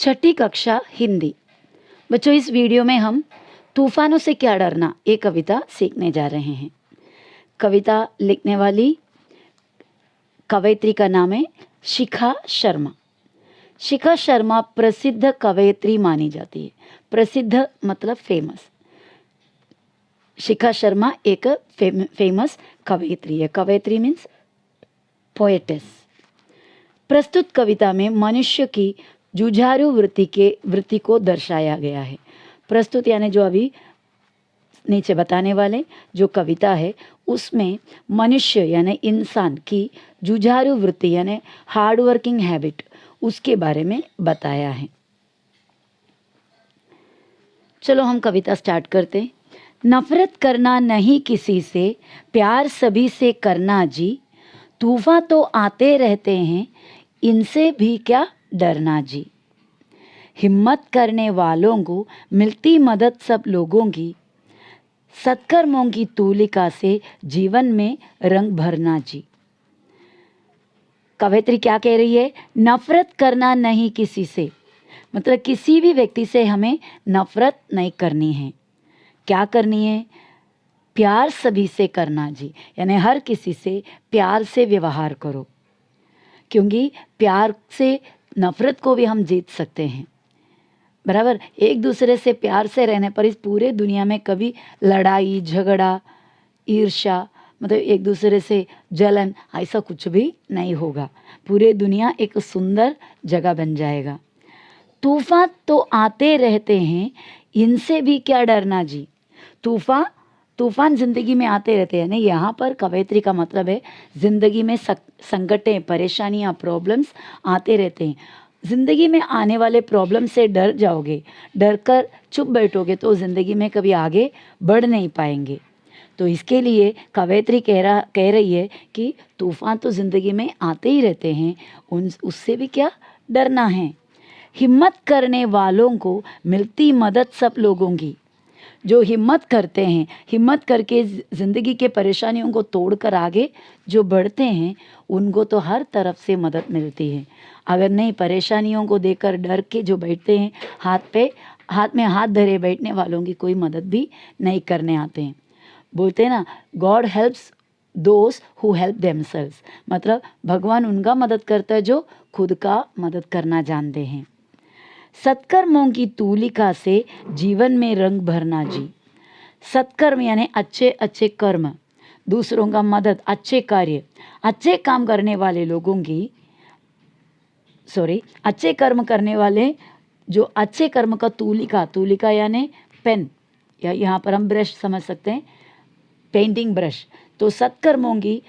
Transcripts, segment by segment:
छठी कक्षा हिंदी। बच्चों, इस वीडियो में हम तूफानों से क्या डरना ये कविता सीखने जा रहे हैं। कविता लिखने वाली कवयित्री का नाम है शिखा शर्मा। शिखा शर्मा प्रसिद्ध कवयित्री मानी जाती है। प्रसिद्ध मतलब फेमस। शिखा शर्मा एक फेमस कवयित्री है। कवयित्री मीन्स पोएटेस। प्रस्तुत कविता में मनुष्य की जुझारू वृत्ति को दर्शाया गया है। प्रस्तुत यानी जो अभी नीचे बताने वाले जो कविता है उसमें मनुष्य यानी इंसान की जुझारू वृत्ति यानी हार्ड वर्किंग हैबिट उसके बारे में बताया है। चलो हम कविता स्टार्ट करते हैं। नफरत करना नहीं किसी से, प्यार सभी से करना जी। तूफान तो आते रहते हैं, इनसे भी क्या डरना जी। हिम्मत करने वालों को मिलती मदद सब लोगों की। सत्कर्मों की तूलिका से जीवन में रंग भरना जी। कवयित्री क्या कह रही है? नफरत करना नहीं किसी से, मतलब किसी भी व्यक्ति से हमें नफरत नहीं करनी है। क्या करनी है? प्यार सभी से करना जी, यानी हर किसी से प्यार से व्यवहार करो, क्योंकि प्यार से नफरत को भी हम जीत सकते हैं। बराबर। एक दूसरे से प्यार से रहने पर इस पूरे दुनिया में कभी लड़ाई झगड़ा ईर्ष्या मतलब एक दूसरे से जलन ऐसा कुछ भी नहीं होगा। पूरे दुनिया एक सुंदर जगह बन जाएगा। तूफान तो आते रहते हैं, इनसे भी क्या डरना जी। तूफान जिंदगी में आते रहते हैं। नहीं, यहाँ पर कवयित्री का मतलब है जिंदगी में संकटें परेशानियाँ प्रॉब्लम्स आते रहते हैं। ज़िंदगी में आने वाले प्रॉब्लम से डर जाओगे, डर कर चुप बैठोगे तो ज़िंदगी में कभी आगे बढ़ नहीं पाएंगे। तो इसके लिए कवयित्री कह रही है कि तूफान तो ज़िंदगी में आते ही रहते हैं, उससे भी क्या डरना है। हिम्मत करने वालों को मिलती मदद सब लोगों की। जो हिम्मत करते हैं, हिम्मत करके ज़िंदगी के परेशानियों को तोड़कर आगे जो बढ़ते हैं उनको तो हर तरफ से मदद मिलती है। अगर नहीं, परेशानियों को देखकर डर के जो बैठते हैं, हाथ में हाथ धरे बैठने वालों की कोई मदद भी नहीं करने आते हैं। बोलते हैं ना, God helps those who help themselves, मतलब भगवान उनका मदद करता है जो खुद का मदद करना जानते हैं। सत्कर्मों की तूलिका से जीवन में रंग भरना जी। सत्कर्म यानी अच्छे अच्छे कर्म, दूसरों का मदद, अच्छे कार्य, अच्छे काम करने वाले लोगों की अच्छे कर्म करने वाले जो अच्छे कर्म का तूलिका यानी पेन, या यहाँ पर हम ब्रश समझ सकते हैं, पेंटिंग ब्रश। तो सत्कर्मों की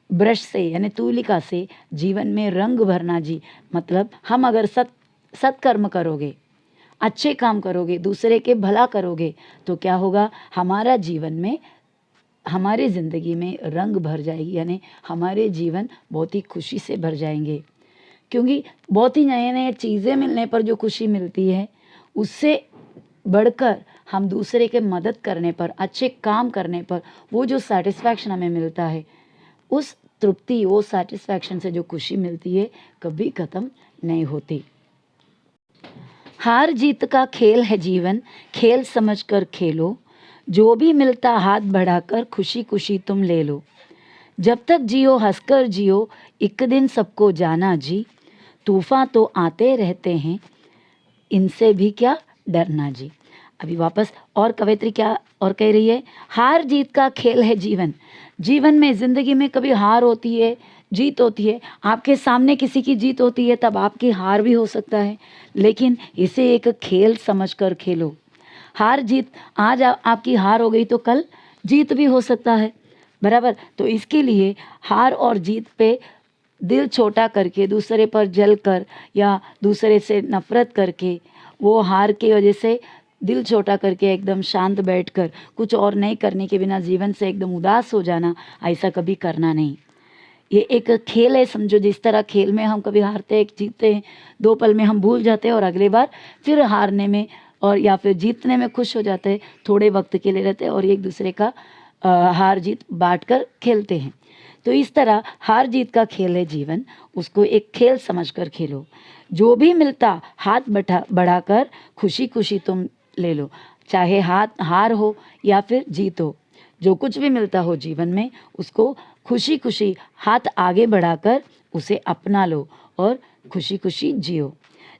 ब्रश से यानी तूलिका से जीवन में रंग भरना जी। मतलब हम अगर सत्कर्म करोगे, अच्छे काम करोगे, दूसरे के भला करोगे तो क्या होगा? हमारा जीवन में, हमारे ज़िंदगी में रंग भर जाएगी, यानी हमारे जीवन बहुत ही खुशी से भर जाएंगे। क्योंकि बहुत ही नए नए चीज़ें मिलने पर जो खुशी मिलती है, उससे बढ़कर हम दूसरे के मदद करने पर, अच्छे काम करने पर वो जो सेटिस्फैक्शन हमें मिलता है, उस तृप्ति, वो सेटिस्फैक्शन से जो खुशी मिलती है कभी ख़त्म नहीं होती। हार जीत का खेल है जीवन, खेल समझकर खेलो। जो भी मिलता हाथ बढ़ाकर खुशी खुशी तुम ले लो। जब तक जियो हंसकर जियो, एक दिन सबको जाना जी। तूफान तो आते रहते हैं, इनसे भी क्या डरना जी। अभी वापस और कवयित्री क्या और कह रही है? हार जीत का खेल है जीवन। जीवन में, ज़िंदगी में कभी हार होती है, जीत होती है। आपके सामने किसी की जीत होती है तब आपकी हार भी हो सकता है, लेकिन इसे एक खेल समझकर खेलो। हार जीत, आज आपकी हार हो गई तो कल जीत भी हो सकता है। बराबर। तो इसके लिए हार और जीत पे दिल छोटा करके, दूसरे पर जल कर या दूसरे से नफरत करके, वो हार की वजह से दिल छोटा करके एकदम शांत बैठकर कुछ और नहीं करने के बिना जीवन से एकदम उदास हो जाना, ऐसा कभी करना नहीं। ये एक खेल है, समझो। जिस तरह खेल में हम कभी हारते हैं, जीतते हैं, 2 पल में हम भूल जाते हैं और अगले बार फिर हारने में और या फिर जीतने में खुश हो जाते हैं, थोड़े वक्त के लिए रहते हैं और एक दूसरे का हार जीत बांट कर खेलते हैं। तो इस तरह हार जीत का खेल है जीवन, उसको एक खेल समझकर खेलो। जो भी मिलता हाथ बढ़ाकर खुशी खुशी तुम ले लो, चाहे हार हो या फिर जीत हो, जो कुछ भी मिलता हो जीवन में उसको खुशी खुशी हाथ आगे बढ़ाकर उसे अपना लो और खुशी खुशी जियो।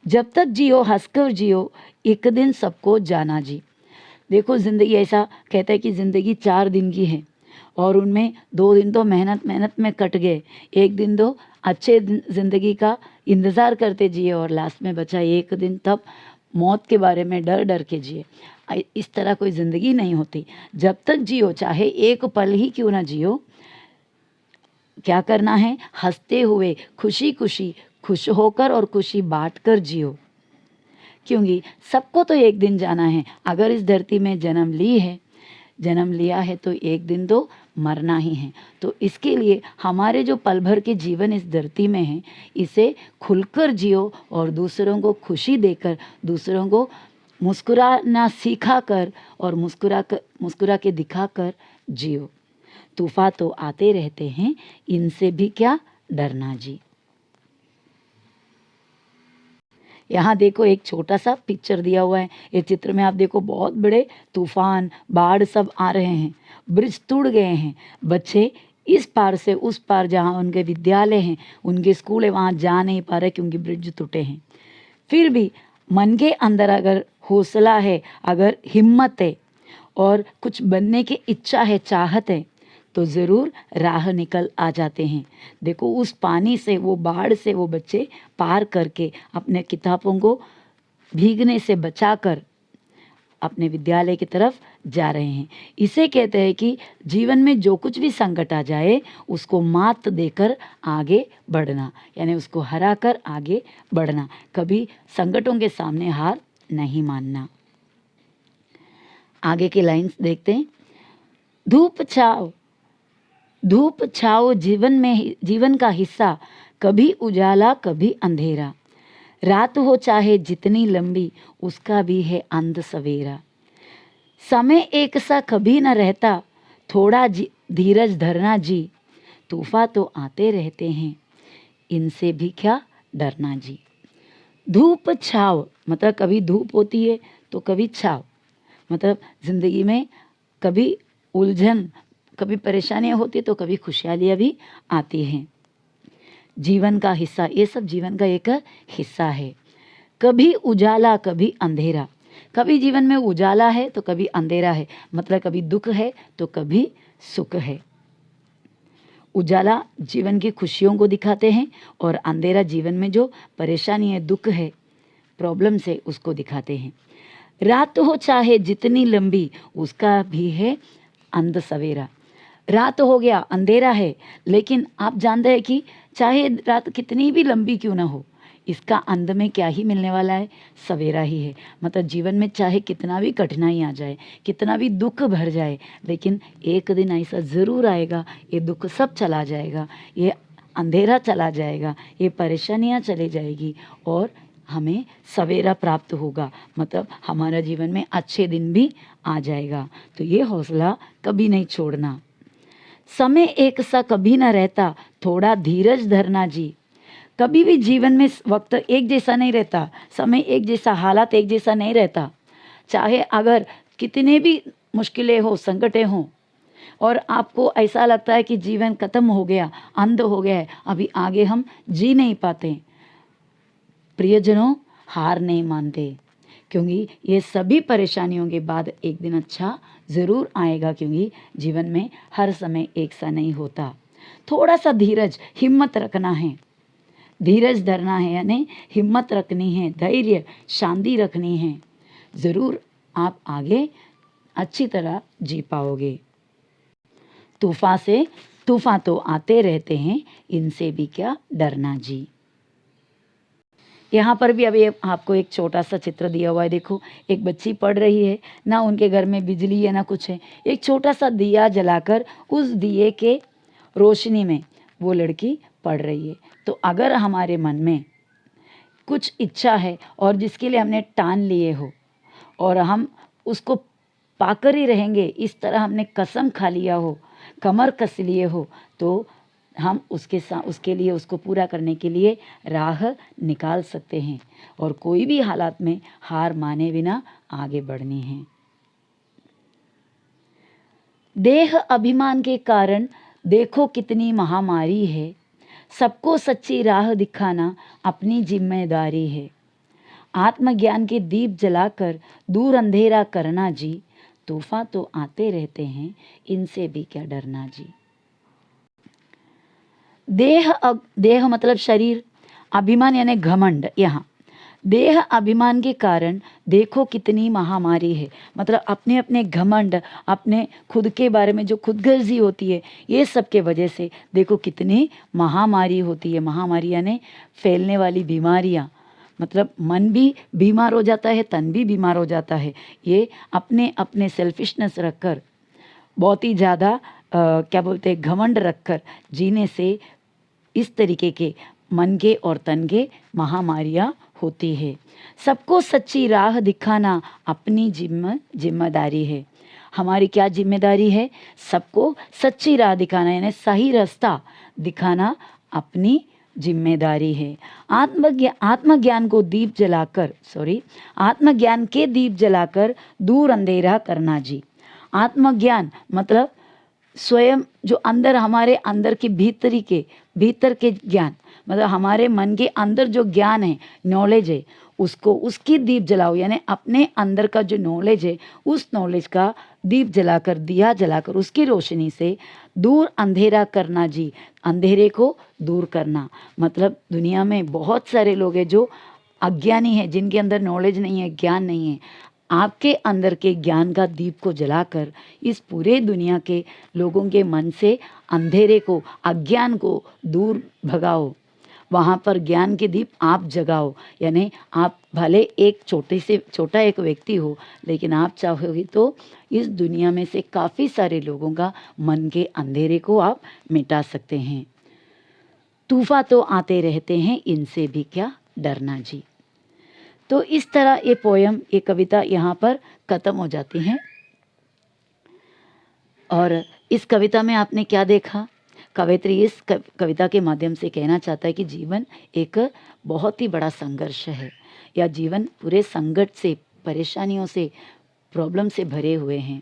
जब तक जियो हंसकर जियो, एक दिन सबको जाना जी। देखो ज़िंदगी ऐसा कहता है कि ज़िंदगी 4 दिन की है और उनमें 2 दिन तो मेहनत में कट गए, एक दिन तो अच्छे ज़िंदगी का इंतज़ार करते जिए और लास्ट में बचा एक दिन, तब मौत के बारे में डर डर के जिए। इस तरह कोई ज़िंदगी नहीं होती। जब तक जियो, चाहे एक पल ही क्यों ना जियो, क्या करना है, हंसते हुए खुशी खुशी खुश होकर और खुशी बांट कर जियो, क्योंकि सबको तो एक दिन जाना है। अगर इस धरती में जन्म लिया है तो एक दिन तो मरना ही है। तो इसके लिए हमारे जो पल भर के जीवन इस धरती में है, इसे खुलकर जियो और दूसरों को खुशी देकर, दूसरों को मुस्कुराना सिखा कर और मुस्कुरा के दिखा कर जियो। तूफान तो आते रहते हैं, इनसे भी क्या डरना जी। यहाँ देखो एक छोटा सा पिक्चर दिया हुआ है। ये चित्र में आप देखो बहुत बड़े तूफान, बाढ़ सब आ रहे हैं, ब्रिज टूट गए हैं, बच्चे इस पार से उस पार जहाँ उनके विद्यालय हैं, उनके स्कूल है, वहाँ जा नहीं पा रहे क्योंकि ब्रिज टूटे हैं। फिर भी मन के अंदर अगर हौसला है, अगर हिम्मत है और कुछ बनने की इच्छा है, चाहत है, तो ज़रूर राह निकल आ जाते हैं। देखो उस पानी से, वो बाढ़ से वो बच्चे पार करके अपने किताबों को भीगने से बचाकर अपने विद्यालय की तरफ जा रहे हैं। इसे कहते हैं कि जीवन में जो कुछ भी संकट आ जाए उसको मात देकर आगे बढ़ना, यानी उसको हरा कर आगे बढ़ना, कभी संकटों के सामने हार नहीं मानना। आगे की लाइंस देखते हैं। धूप छाओ जीवन का हिस्सा, कभी उजाला कभी अंधेरा, रात हो चाहे जितनी लंबी उसका भी है अंत सवेरा। समय एक सा कभी न रहता, थोड़ा धीरज धरना जी, तूफान तो आते रहते हैं, इनसे भी क्या डरना जी। धूप छाव मतलब कभी धूप होती है तो कभी छाव, मतलब ज़िंदगी में कभी उलझन, कभी परेशानियाँ होती तो कभी खुशहालियाँ भी आती हैं। जीवन का हिस्सा, ये सब जीवन का एक हिस्सा है। कभी उजाला कभी अंधेरा, कभी जीवन में उजाला है तो कभी अंधेरा है, मतलब कभी दुख है तो कभी सुख है। उजाला जीवन की खुशियों को दिखाते हैं और अंधेरा जीवन में जो परेशानी है, दुख है, प्रॉब्लम्स है, उसको दिखाते हैं। रात हो चाहे जितनी लंबी उसका भी है अंत सवेरा। रात हो गया, अंधेरा है, लेकिन आप जानते हैं कि चाहे रात कितनी भी लंबी क्यों ना हो, इसका अंत में क्या ही मिलने वाला है, सवेरा ही है। मतलब जीवन में चाहे कितना भी कठिनाई आ जाए, कितना भी दुख भर जाए, लेकिन एक दिन ऐसा ज़रूर आएगा, ये दुख सब चला जाएगा, ये अंधेरा चला जाएगा, ये परेशानियाँ चली जाएगी और हमें सवेरा प्राप्त होगा, मतलब हमारा जीवन में अच्छे दिन भी आ जाएगा। तो ये हौसला कभी नहीं छोड़ना। समय एक सा कभी ना रहता, थोड़ा धीरज धरना जी। कभी भी जीवन में वक्त एक जैसा नहीं रहता, समय एक जैसा, हालात एक जैसा नहीं रहता। चाहे अगर कितने भी मुश्किलें हो, संकटें हों और आपको ऐसा लगता है कि जीवन खत्म हो गया, अंत हो गया है, अभी आगे हम जी नहीं पाते, प्रियजनों हार नहीं मानते, क्योंकि ये सभी परेशानियों के बाद एक दिन अच्छा ज़रूर आएगा, क्योंकि जीवन में हर समय एक सा नहीं होता। थोड़ा सा धीरज, हिम्मत रखना है, धीरज धरना है, यानी हिम्मत रखनी है, धैर्य शांति रखनी है, ज़रूर आप आगे अच्छी तरह जी पाओगे। तूफान तो आते रहते हैं, इनसे भी क्या डरना जी। यहाँ पर भी अभी आपको एक छोटा सा चित्र दिया हुआ है। देखो एक बच्ची पढ़ रही है, ना उनके घर में बिजली है ना कुछ है, एक छोटा सा दिया जलाकर उस दिए के रोशनी में वो लड़की पढ़ रही है। तो अगर हमारे मन में कुछ इच्छा है और जिसके लिए हमने ठान लिए हो और हम उसको पाकर ही रहेंगे, इस तरह हमने कसम खा लिया हो, कमर कस लिए हो, तो हम उसके लिए, उसको पूरा करने के लिए राह निकाल सकते हैं और कोई भी हालात में हार माने बिना आगे बढ़नी है। देह अभिमान के कारण देखो कितनी महामारी है, सबको सच्ची राह दिखाना अपनी जिम्मेदारी है। आत्मज्ञान के दीप जलाकर दूर अंधेरा करना जी, तूफान तो आते रहते हैं, इनसे भी क्या डरना जी। देह मतलब शरीर, अभिमान यानी घमंड। यहाँ देह अभिमान के कारण देखो कितनी महामारी है, मतलब अपने अपने घमंड, अपने खुद के बारे में जो खुदगर्जी होती है, ये सब के वजह से देखो कितनी महामारी होती है। महामारी यानी फैलने वाली बीमारियाँ, मतलब मन भी बीमार हो जाता है, तन भी बीमार हो जाता है। ये अपने अपने सेल्फिशनेस रखकर, बहुत ही ज़्यादा क्या बोलते हैं, घमंड रखकर जीने से इस तरीके के मन के और तन के महामारियाँ होती है। सबको सच्ची राह दिखाना अपनी जिम्मेदारी है। हमारी क्या जिम्मेदारी है? सबको सच्ची राह दिखाना यानी सही रास्ता दिखाना अपनी जिम्मेदारी है। आत्मज्ञान के दीप जलाकर दूर अंधेरा करना जी। आत्मज्ञान मतलब स्वयं जो अंदर, हमारे अंदर की भीतर के ज्ञान, मतलब हमारे मन के अंदर जो ज्ञान है, नॉलेज है, उसकी दीप जलाओ, यानी अपने अंदर का जो नॉलेज है, उस नॉलेज का दीप जलाकर, दिया जलाकर, उसकी रोशनी से दूर अंधेरा करना जी। अंधेरे को दूर करना मतलब दुनिया में बहुत सारे लोग हैं जो अज्ञानी हैं, जिनके अंदर नॉलेज नहीं है, ज्ञान नहीं है। आपके अंदर के ज्ञान का दीप को जलाकर इस पूरे दुनिया के लोगों के मन से अंधेरे को, अज्ञान को दूर भगाओ। वहाँ पर ज्ञान के दीप आप जगाओ, यानी आप भले एक छोटा एक व्यक्ति हो, लेकिन आप चाहोगे तो इस दुनिया में से काफ़ी सारे लोगों का मन के अंधेरे को आप मिटा सकते हैं। तूफान तो आते रहते हैं, इनसे भी क्या डरना जी। तो इस तरह ये पोयम, ये कविता यहाँ पर ख़त्म हो जाती है। और इस कविता में आपने क्या देखा? कवयित्री इस कविता के माध्यम से कहना चाहता है कि जीवन एक बहुत ही बड़ा संघर्ष है, या जीवन पूरे संकट से, परेशानियों से, प्रॉब्लम से भरे हुए हैं।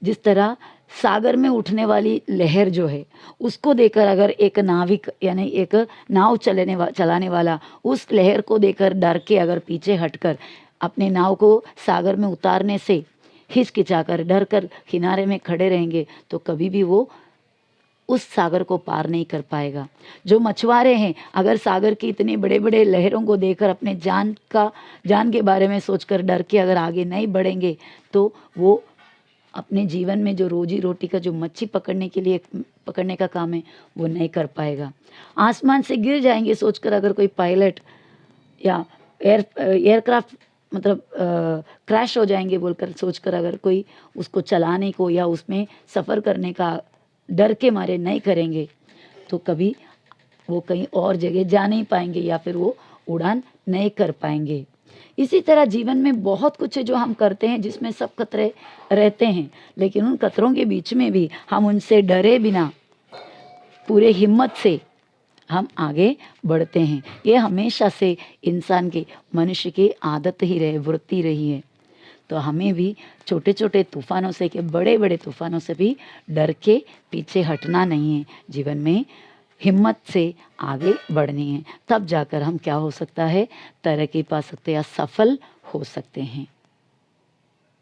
जिस तरह सागर में उठने वाली लहर जो है, उसको देखकर अगर एक नाविक यानी एक नाव चलाने वाला उस लहर को देखकर डर के अगर पीछे हटकर अपने नाव को सागर में उतारने से हिचकिचाकर, डर कर किनारे में खड़े रहेंगे, तो कभी भी वो उस सागर को पार नहीं कर पाएगा। जो मछुआरे हैं, अगर सागर की इतने बड़े बड़े लहरों को देखकर अपने जान के बारे में सोचकर डर के अगर आगे नहीं बढ़ेंगे, तो वो अपने जीवन में जो रोजी रोटी का, जो मच्छी पकड़ने का काम है, वो नहीं कर पाएगा। आसमान से गिर जाएंगे सोचकर अगर कोई पायलट, या एयरक्राफ्ट मतलब क्रैश हो जाएंगे बोलकर सोचकर अगर कोई उसको चलाने को या उसमें सफ़र करने का डर के मारे नहीं करेंगे, तो कभी वो कहीं और जगह जा नहीं पाएंगे, या फिर वो उड़ान नहीं कर पाएंगे। इसी तरह जीवन में बहुत कुछ है जो हम करते हैं जिसमें सब खतरे रहते हैं, लेकिन उन खतरों के बीच में भी हम उनसे डरे बिना पूरे हिम्मत से हम आगे बढ़ते हैं। ये हमेशा से इंसान के, मनुष्य की आदत ही रहे, वृत्ति रही है। तो हमें भी छोटे छोटे तूफानों से, के बड़े बड़े तूफानों से भी डर के पीछे हटना नहीं है। जीवन में हिम्मत से आगे बढ़नी है, तब जाकर हम क्या हो सकता है, तरक्की पा सकते हैं या सफल हो सकते हैं।